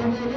Oh,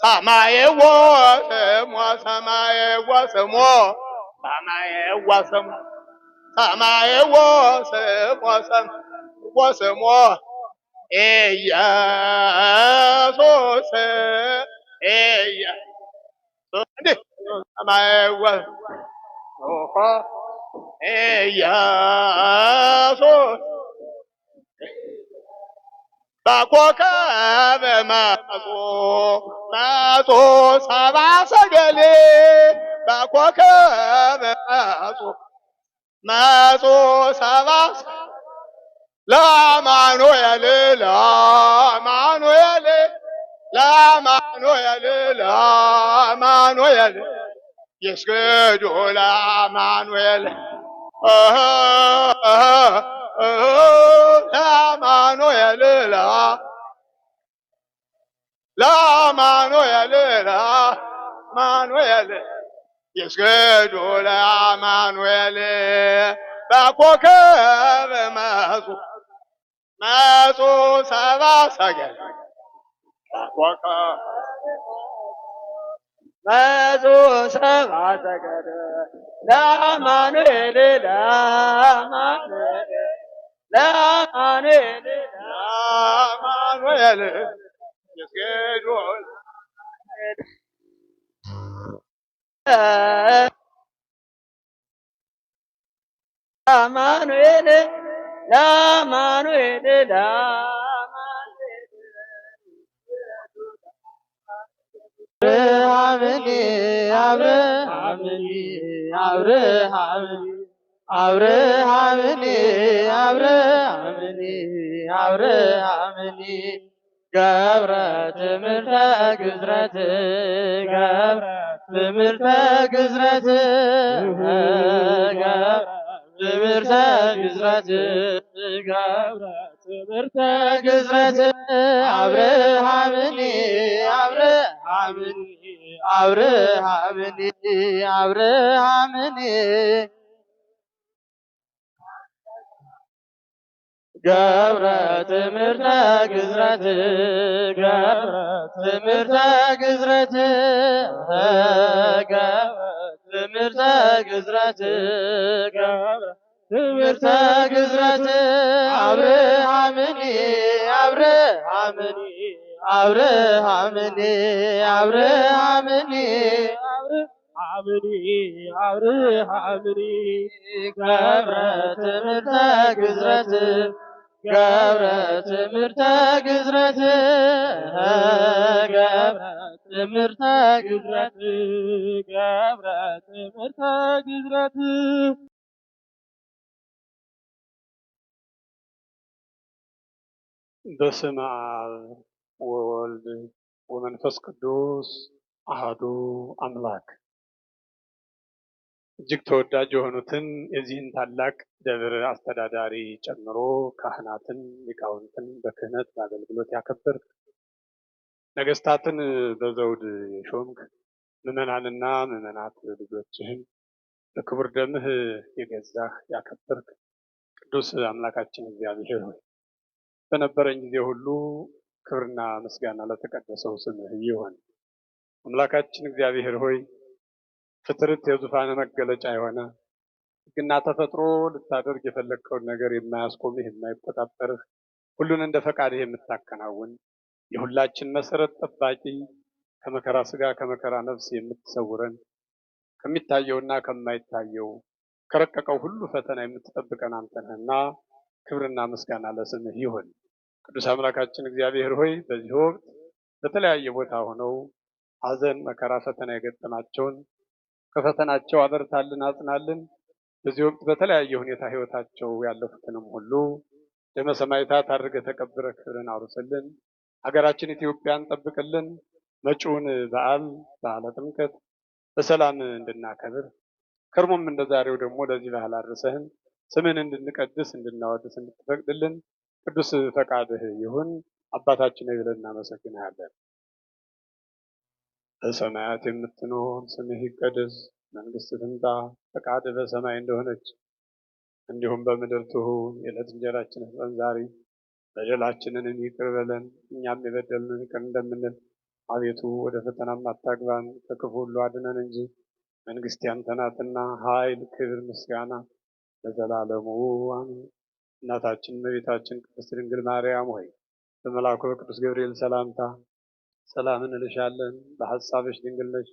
ሰማይ ወሰሞ ሰማይ ወሰሞ ሰማይ ወሰሞ ሰማይ ወሰሞ ወሰሞ ኢየሱስ ኢየሱስ እንዴ ሰማይ ወሰሞ ኢየሱስ በኮከበ መጡ ሰብአ ሰገል በኮከበ መጡ ሰብአ ለአማኑኤል ለአማኑኤል ለአማኑኤል ለአማኑኤል ይስገዱ ለአማኑኤል ለአማኑኤል ለአማኑኤል ለአማኑኤል ይስገዱ ለአማኑኤል በኮከበ መጡ ሰብአ ሰገል መጡ ሰብአ ሰገል ለአማኑኤል ለአማኑኤል ለአማኑኤል ለአማኑኤል ይስገዱ ለአማኑኤል ለአማኑኤል አብርሃምኒ አብርሃምኒ አብርሃምኒ ገብረ ትምህርተ ግዝረት ገብረ ትምህርተ ግዝረት ገብረ ትምህርተ ግዝረት ገብረ ትምህርተ ግዝረት አብርሃምኒ ገብረ ትምህርተ ግዝረት ገብረ ትምህርተ ግዝረት ገብረ ትምህርተ ግዝረት ገብረ ትምህርተ ግዝረት አብርሃምኒ ገብረ ትምህርተ ግዝረት ገብረ ትምህርተ ግዝረት ገብረ ትምህርተ ግዝረት ገብረ ትምህርተ ግዝረት በስመ አብ ወወልድ ወመንፈስ ቅዱስ አሐዱ አምላክ። እጅግ ተወዳጅ የሆኑትን የዚህን ታላቅ ደብር አስተዳዳሪ ጨምሮ ካህናትን፣ ሊቃውንትን በክህነት በአገልግሎት ያከበርክ፣ ነገስታትን በዘውድ የሾምክ፣ ምዕመናንና ምዕመናት ልጆችህን በክቡር ደምህ የገዛህ ያከበርክ ቅዱስ አምላካችን እግዚአብሔር ሆይ በነበረኝ ጊዜ ሁሉ ክብርና ምስጋና ለተቀደሰው ስምህ ይሁን። አምላካችን እግዚአብሔር ሆይ ፍጥረት የዙፋን መገለጫ የሆነ ሕግና ተፈጥሮ ልታደርግ የፈለግከውን ነገር የማያስቆምህ የማይቆጣጠርህ ሁሉን እንደ ፈቃድህ የምታከናውን የሁላችን መሰረት ጠባቂ ከመከራ ስጋ ከመከራ ነፍስ የምትሰውረን ከሚታየውና ከማይታየው ከረቀቀው ሁሉ ፈተና የምትጠብቀን አንተ ነህና ክብርና ምስጋና ለስምህ ይሁን። ቅዱስ አምላካችን እግዚአብሔር ሆይ በዚህ ወቅት በተለያየ ቦታ ሆነው ሐዘን፣ መከራ፣ ፈተና የገጠማቸውን ከፈተናቸው አበርታልን፣ አጽናልን። በዚህ ወቅት በተለያየ ሁኔታ ህይወታቸው ያለፉትንም ሁሉ ደመ ሰማዕታት አድርገህ ተቀብረህ ክብርን አውርስልን። ሀገራችን ኢትዮጵያን ጠብቅልን። መጪውን በዓለ ጥምቀት በሰላም እንድናከብር ከርሞም እንደዛሬው ደግሞ ለዚህ ባህል አድርሰህን ስምን እንድንቀድስ እንድናወድስ እንድትፈቅድልን ቅዱስ ፈቃድህ ይሁን። አባታችን ብለን እናመሰግንሃለን። በሰማያት የምትኖር ስምህ ይቀደስ፣ መንግስትህ ትምጣ፣ ፈቃድህ በሰማይ እንደሆነች እንዲሁም በምድር ትሁን። የዕለት እንጀራችንን ስጠን ዛሬ፣ በደላችንን ይቅር በለን እኛም የበደሉንን ይቅር እንደምንል፣ አቤቱ ወደ ፈተናም አታግባን፣ ከክፉ ሁሉ አድነን እንጂ መንግስት ያንተ ናትና፣ ኃይል፣ ክብር፣ ምስጋና ለዘላለሙ አሜን። እናታችን እመቤታችን ቅድስት ድንግል ማርያም ሆይ በመልአኩ በቅዱስ ገብርኤል ሰላምታ ሰላም እንልሻለን። በሐሳብሽ ድንግል ነሽ፣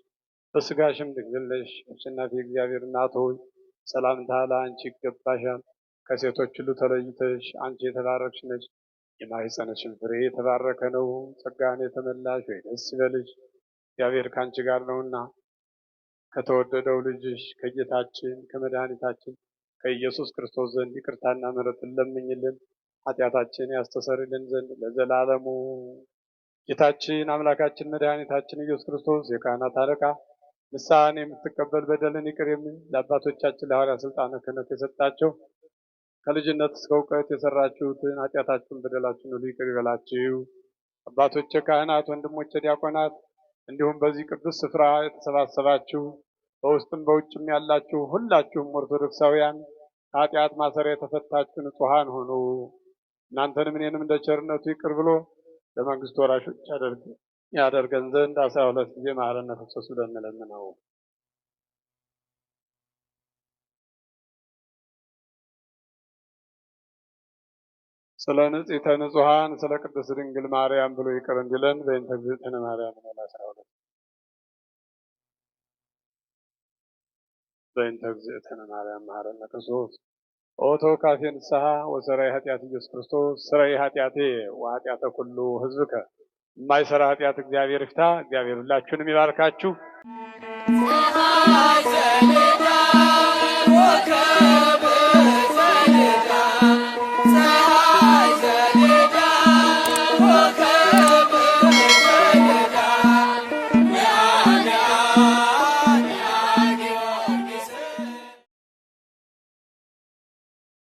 በሥጋሽም ድንግል ነሽ። አሸናፊ እግዚአብሔር እናት ሆይ ሰላምታ ለአንቺ ይገባሻል። ከሴቶች ሁሉ ተለይተሽ አንቺ የተባረክሽ ነሽ፣ የማኅፀንሽም ፍሬ የተባረከ ነው። ጸጋን የተመላሽ ሆይ ደስ ይበልሽ፣ እግዚአብሔር ከአንቺ ጋር ነውና ከተወደደው ልጅሽ ከጌታችን ከመድኃኒታችን ከኢየሱስ ክርስቶስ ዘንድ ይቅርታና ምሕረትን ለምኝልን ኃጢአታችን ያስተሰርይልን ዘንድ ለዘላለሙ። ጌታችን አምላካችን መድኃኒታችን ኢየሱስ ክርስቶስ የካህናት አለቃ ንስሐን የምትቀበል በደልን ይቅር የሚል ለአባቶቻችን ለሐዋርያት ሥልጣነ ክህነት የሰጣቸው ከልጅነት እስከ እውቀት የሰራችሁትን ኃጢአታችሁን በደላችሁን ሁሉ ይቅር ይበላችሁ። አባቶቼ ካህናት፣ ወንድሞቼ ዲያቆናት፣ እንዲሁም በዚህ ቅዱስ ስፍራ የተሰባሰባችሁ በውስጥም በውጭም ያላችሁ ሁላችሁም ኦርቶዶክሳውያን ከኃጢአት ማሰሪያ የተፈታችሁ ንጹሐን ሆኑ። እናንተንም እኔንም እንደ ቸርነቱ ይቅር ብሎ ለመንግስቱ ወራሾች ያደርገን ዘንድ 12 ጊዜ መሐረነ ክርስቶስ ብለን እንለምነው። ስለ ንጽሕተ ንጹሐን ስለ ቅድስት ድንግል ማርያም ብሎ ይቅር እንዲለን በእንተ እግዝእትነ ማርያም ነው 12 በእንተ እግዝእትነ ማርያም መሐረነ ክርስቶስ ኦ ተወካፌ ንስሐ ወሰራይ ኃጢአት ኢየሱስ ክርስቶስ ስራይ ኃጢአቴ ወኃጢአተ ኩሉ ሕዝብከ የማይሰራ ኃጢአት እግዚአብሔር ይፍታ። እግዚአብሔር ሁላችሁንም ይባርካችሁ።